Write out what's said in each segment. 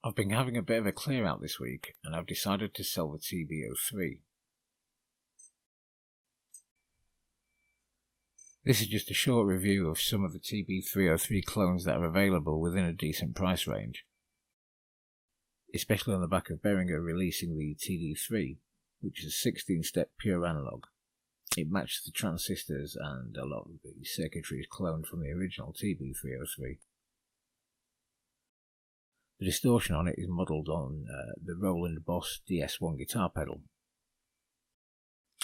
I've been having a bit of a clear out this week and I've decided to sell the TB-03. This is just a short review of some of the TB-303 clones that are available within a decent price range, especially on the back of Behringer releasing the TD-3, which is a 16-step pure analog. It matches the transistors and a lot of the circuitry is cloned from the original TB-303. The distortion on it is modelled on the Roland Boss DS1 guitar pedal,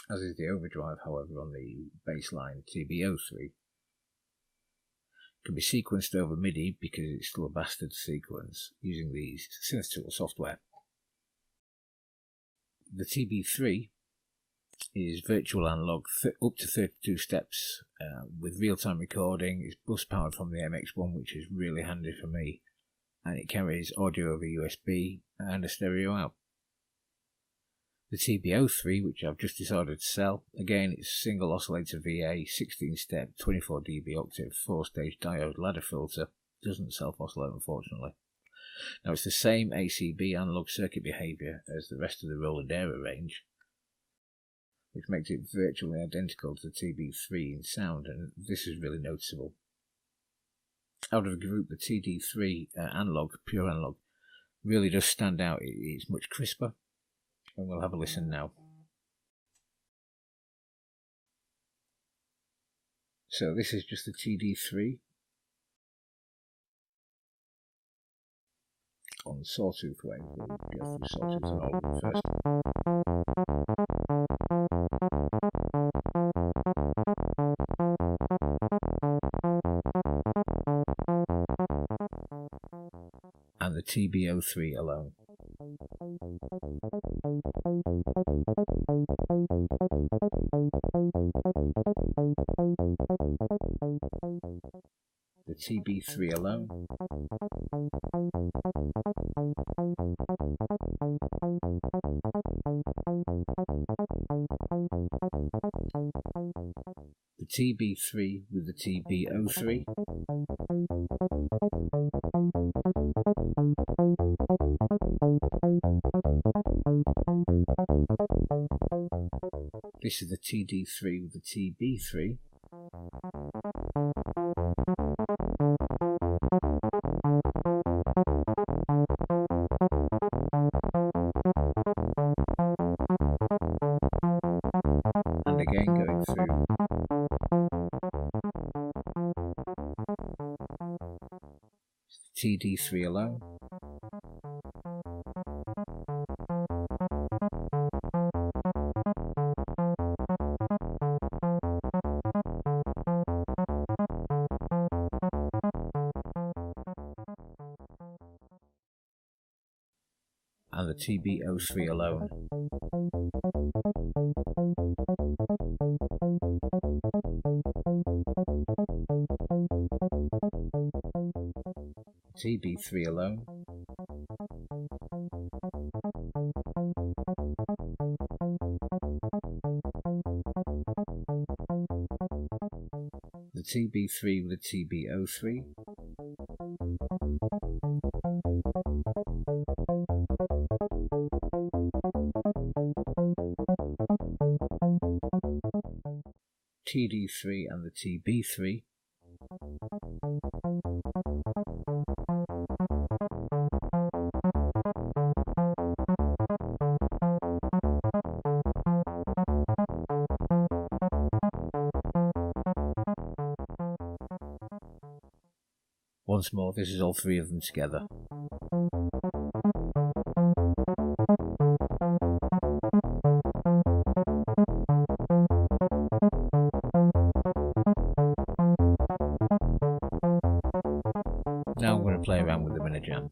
as is the overdrive, however, on the Bassline TB-03. It can be sequenced over MIDI because it's still a bastard sequence using the synth tool software. The TB-3 is virtual analog up to 32 steps with real-time recording. It's bus powered from the MX1, which is really handy for me, and it carries audio over USB and a stereo out. The TB-03, which I've just decided to sell, again it's single oscillator VA, 16-step, 24 dB octave, 4-stage diode ladder filter, doesn't self-oscillate unfortunately. Now it's the same ACB analog circuit behaviour as the rest of the Roland Aira range, which makes it virtually identical to the TB-3 in sound, and this is really noticeable. Out of the group, the TD-3 analog, pure analog, really does stand out. It's much crisper, and we'll have a listen now. So this is just the TD-3 on sawtooth wave. We'll go through sawtooth and all of them first. And the TB-03 alone. The TB-3 alone. The TB-3 with the TB-03. This is the TD-3 with the TB-3. And again going through. TD-3 alone. And the TB-03 alone. TB-3 alone. The TB-3 with the TB-03. TD-3 and the TB-3. Once more, this is all three of them together. Now I'm going to play around with them in a jam.